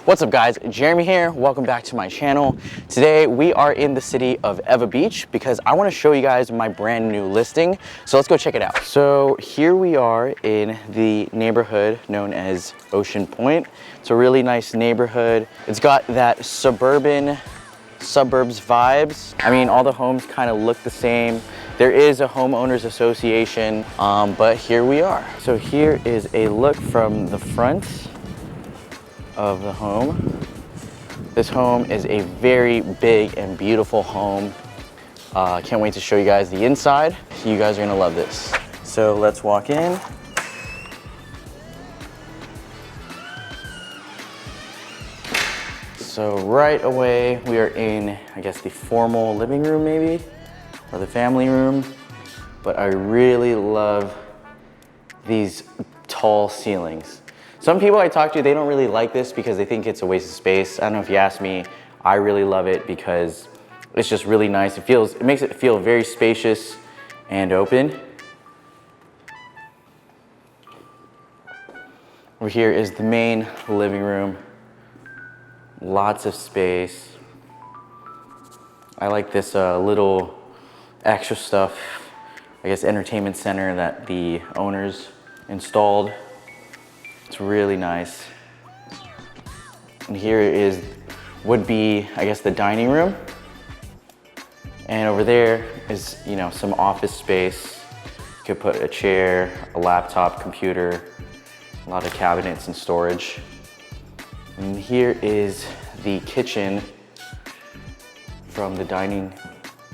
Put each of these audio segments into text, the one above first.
What's up guys, Jeremy here, welcome back to my channel. Today we are in the city of Ewa Beach because I want to show you guys my brand new listing. So let's go check it out. So here we are in the neighborhood known as Ocean Pointe. It's a really nice neighborhood. It's got that suburbs vibes. I mean, all the homes kind of look the same. There is a homeowners association, but here we are. So here is a look from the front of the home. This home is a very big and beautiful home. Can't wait to show you guys the inside. You guys are gonna love this. So let's walk in. So right away, we are in, I guess, the formal living room maybe, or the family room. But I really love these tall ceilings. Some people I talk to, they don't really like this because they think it's a waste of space. I don't know if you ask me, I really love it because it's just really nice. It makes it feel very spacious and open. Over here is the main living room. Lots of space. I like this little extra stuff, I guess entertainment center that the owners installed. It's really nice. And here would be, I guess, the dining room. And over there is, you know, some office space. You could put a chair, a laptop, computer, a lot of cabinets and storage. And here is the kitchen from the dining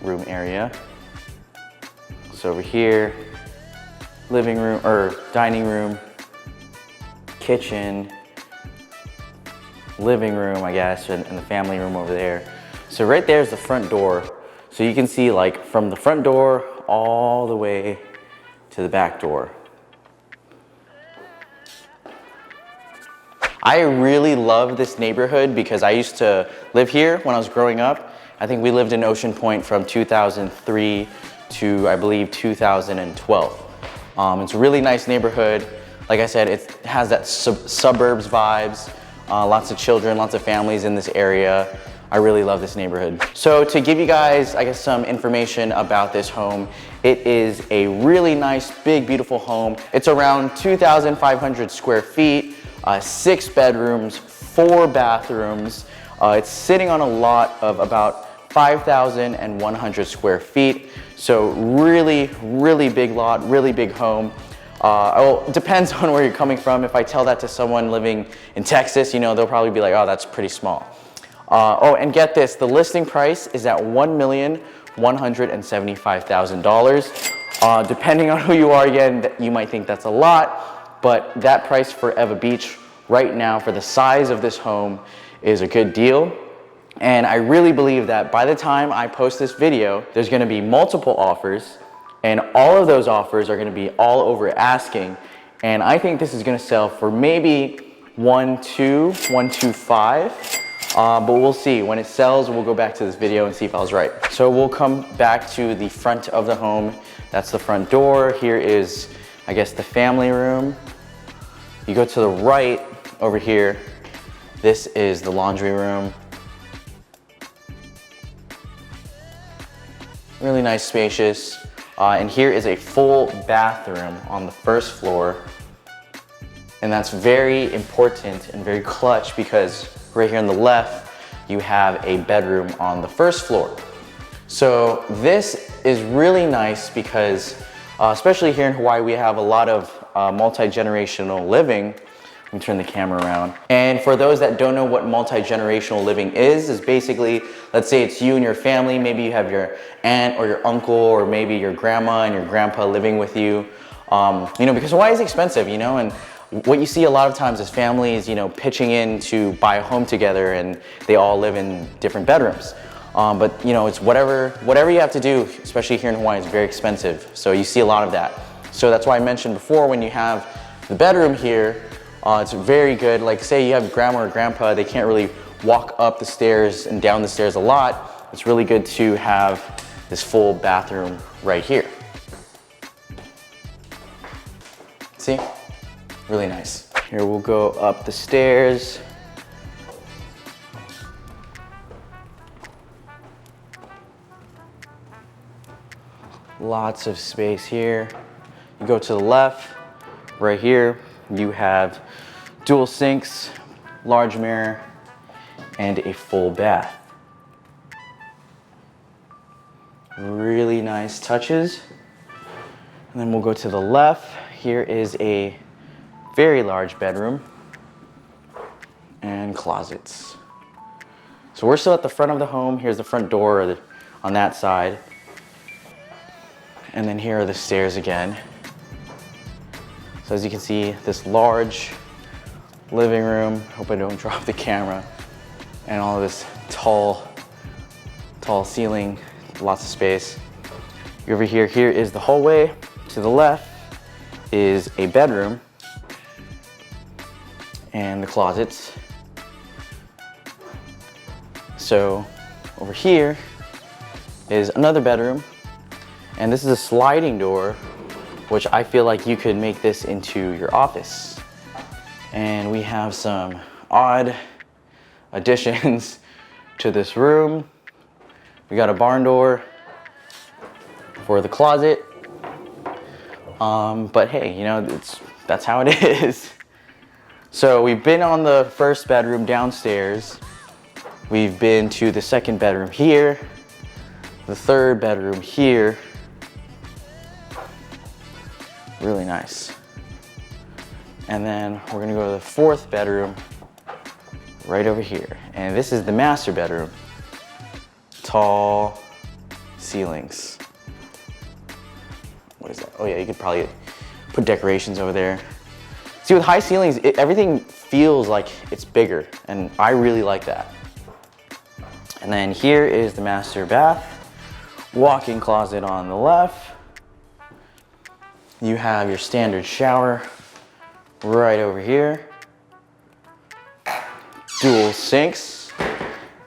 room area. So over here, living room, or dining room, kitchen, living room, I guess, and the family room over there. So right there is the front door. So you can see like from the front door all the way to the back door. I really love this neighborhood because I used to live here when I was growing up. I think we lived in Ocean Pointe from 2003 to, I believe, 2012. It's a really nice neighborhood. Like I said, it has that suburbs vibes, lots of children, lots of families in this area. I really love this neighborhood. So to give you guys, I guess, some information about this home, it is a really nice, big, beautiful home. It's around 2,500 square feet, 6 bedrooms, 4 bathrooms. It's sitting on a lot of about 5,100 square feet. So really, really big lot, really big home. Well, it depends on where you're coming from. If I tell that to someone living in Texas, you know, they'll probably be like, oh, that's pretty small. Oh, and get this, the listing price is at $1,175,000. Depending on who you are, again, you might think that's a lot, but that price for Ewa Beach right now for the size of this home is a good deal. And I really believe that by the time I post this video, there's gonna be multiple offers, and all of those offers are gonna be all over asking. And I think this is gonna sell for maybe 125, but we'll see. When it sells, we'll go back to this video and see if I was right. So we'll come back to the front of the home. That's the front door. Here is, I guess, the family room. You go to the right over here. This is the laundry room. Really nice, spacious. And here is a full bathroom on the first floor. And that's very important and very clutch because right here on the left, you have a bedroom on the first floor. So this is really nice because, especially here in Hawaii, we have a lot of multi-generational living. Let me turn the camera around. And for those that don't know what multi-generational living is basically, let's say it's you and your family, maybe you have your aunt or your uncle or maybe your grandma and your grandpa living with you. You know, because Hawaii is expensive, you know, and what you see a lot of times is families, you know, pitching in to buy a home together and they all live in different bedrooms. But you know, it's whatever you have to do, especially here in Hawaii, is very expensive. So you see a lot of that. So that's why I mentioned before, when you have the bedroom here, it's very good. Like say you have grandma or grandpa, they can't really walk up the stairs and down the stairs a lot. It's really good to have this full bathroom right here. See? Really nice. Here we'll go up the stairs. Lots of space here. You go to the left, right here, you have dual sinks, large mirror, and a full bath. Really nice touches. And then we'll go to the left. Here is a very large bedroom and closets. So we're still at the front of the home. Here's the front door on that side. And then here are the stairs again. So as you can see, this large living room. Hope I don't drop the camera. And all of this tall ceiling, lots of space. Over here is the hallway. To the left is a bedroom and the closets. So over here is another bedroom, and this is a sliding door, which I feel like you could make this into your office. And we have some odd additions to this room. We got a barn door for the closet. But hey, you know, that's how it is. So we've been on the first bedroom downstairs. We've been to the second bedroom here, the third bedroom here. Really nice. And then we're gonna go to the fourth bedroom right over here. And this is the master bedroom. Tall ceilings. What is that? Oh yeah, you could probably put decorations over there. See, with high ceilings, everything feels like it's bigger, and I really like that. And then here is the master bath. Walk-in closet on the left. You have your standard shower right over here. Dual sinks.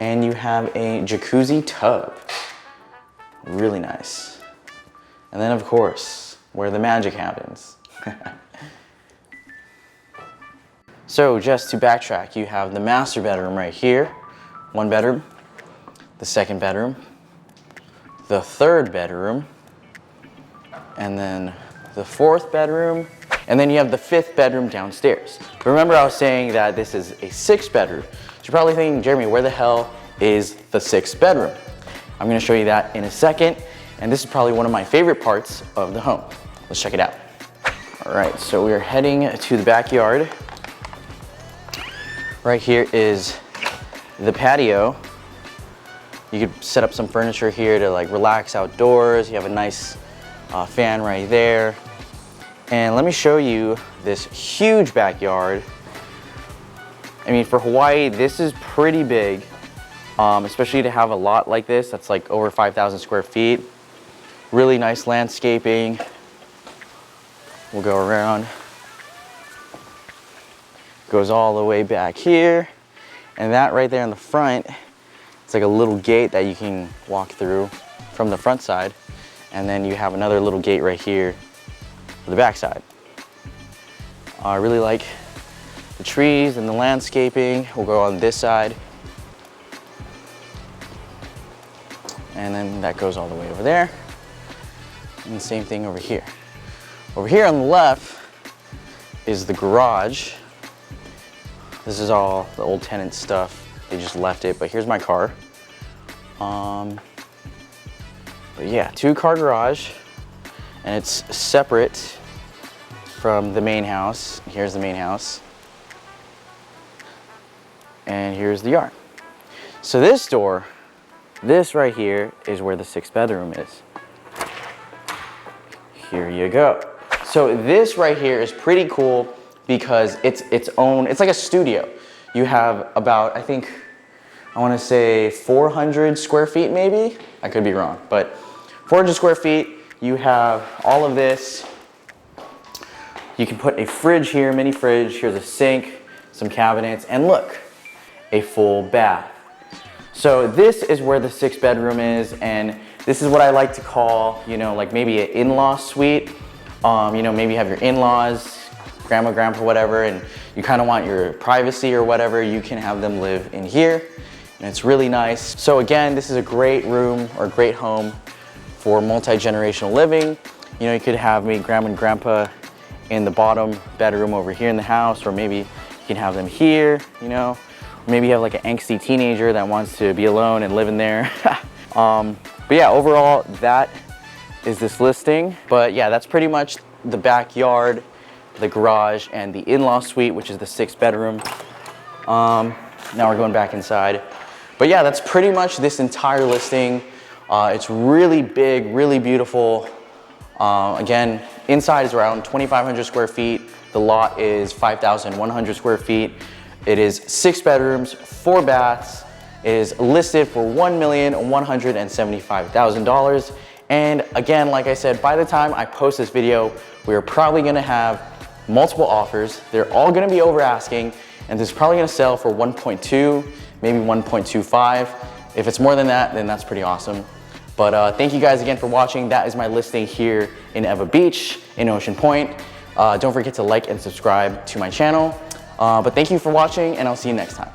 And you have a jacuzzi tub. Really nice. And then of course, where the magic happens. So just to backtrack, you have the master bedroom right here. One bedroom. The second bedroom. The third bedroom. And then the fourth bedroom. And then you have the fifth bedroom downstairs. Remember, I was saying that this is a 6-bedroom. So you're probably thinking, Jeremy, where the hell is the 6th bedroom? I'm gonna show you that in a second. And this is probably one of my favorite parts of the home. Let's check it out. All right, so we're heading to the backyard. Right here is the patio. You could set up some furniture here to like relax outdoors. You have a nice fan right there. And let me show you this huge backyard. I mean, for Hawaii, this is pretty big, especially to have a lot like this that's like over 5,000 square feet. Really nice landscaping. We'll go around. Goes all the way back here. And that right there in the front, it's like a little gate that you can walk through from the front side. And then you have another little gate right here for the back side. I really like the trees and the landscaping. We'll go on this side. And then that goes all the way over there. And the same thing over here. Over here on the left is the garage. This is all the old tenant stuff. They just left it, but here's my car. But yeah, 2-car garage, and it's separate from the main house. Here's the main house. And here's the yard. So this door, this right here is where the 6th bedroom is. Here you go. So this right here is pretty cool because it's like a studio. You have about, I think, I want to say 400 square feet maybe? I could be wrong, but 400 square feet, you have all of this. You can put a fridge here, mini fridge, here's a sink, some cabinets, and look, a full bath. So this is where the 6th bedroom is, and this is what I like to call, you know, like maybe an in-law suite. You know, maybe you have your in-laws, grandma, grandpa, whatever, and you kind of want your privacy or whatever, you can have them live in here. And it's really nice. So again, this is a great room or great home for multi-generational living. You know, you could have maybe grandma and grandpa in the bottom bedroom over here in the house, or maybe you can have them here, you know. Maybe you have like an angsty teenager that wants to be alone and live in there. But yeah, overall, that is this listing. But yeah, that's pretty much the backyard, the garage, and the in-law suite, which is the 6th bedroom. Now we're going back inside. But yeah, that's pretty much this entire listing. It's really big, really beautiful. Again, inside is around 2,500 square feet. The lot is 5,100 square feet. It is 6 bedrooms, 4 baths. It is listed for $1,175,000. And again, like I said, by the time I post this video, we are probably gonna have multiple offers. They're all gonna be over asking, and this is probably gonna sell for 1.2, maybe 1.25. If it's more than that, then that's pretty awesome. But thank you guys again for watching. That is my listing here in Ewa Beach, in Ocean Pointe. Don't forget to like and subscribe to my channel. But thank you for watching, and I'll see you next time.